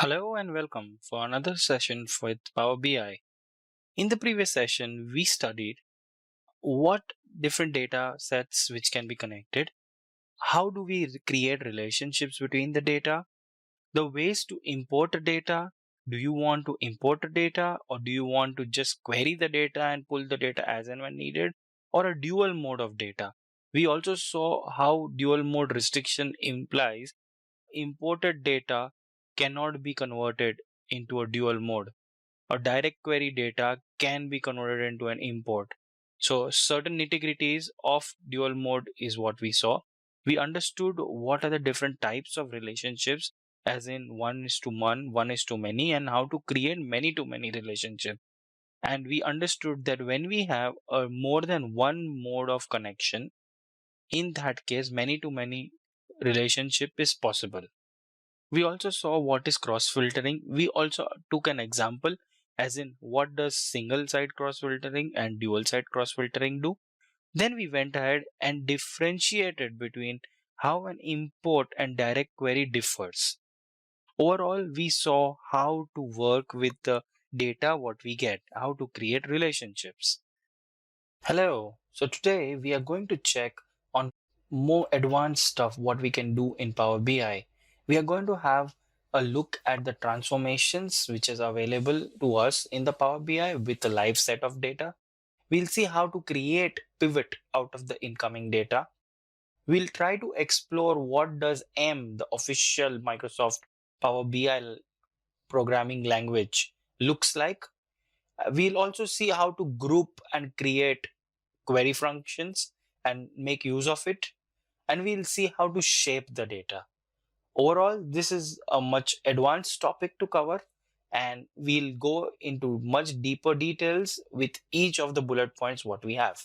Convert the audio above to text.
Hello and welcome for another session with Power BI. In the previous session, we studied what different data sets which can be connected, how do we create relationships between the data, the ways to import the data. Do you want to import the data or do you want to just query the data and pull the data as and when needed, or a dual mode of data? We also saw how dual mode restriction implies imported data cannot be converted into a dual mode. A direct query data can be converted into an import. So certain nitty-gritties of dual mode is what we saw. We understood what are the different types of relationships, as in one is to one is to many, and how to create many to many relationship. And we understood that when we have a more than one mode of connection, in that case, many to many relationship is possible. We also saw what is cross filtering. We also took an example, as in what does single site cross filtering and dual site cross filtering do. Then we went ahead and differentiated between how an import and direct query differs. Overall, we saw how to work with the data what we get, how to create relationships. Hello. So today we are going to check on more advanced stuff what we can do in Power BI. We are going to have a look at the transformations which is available to us in the Power BI with a live set of data. We'll see how to create pivot out of the incoming data. We'll try to explore what does M, the official Microsoft Power BI programming language, looks like. We'll also see how to group and create query functions and make use of it. And we'll see how to shape the data. Overall, this is a much advanced topic to cover, and we'll go into much deeper details with each of the bullet points what we have.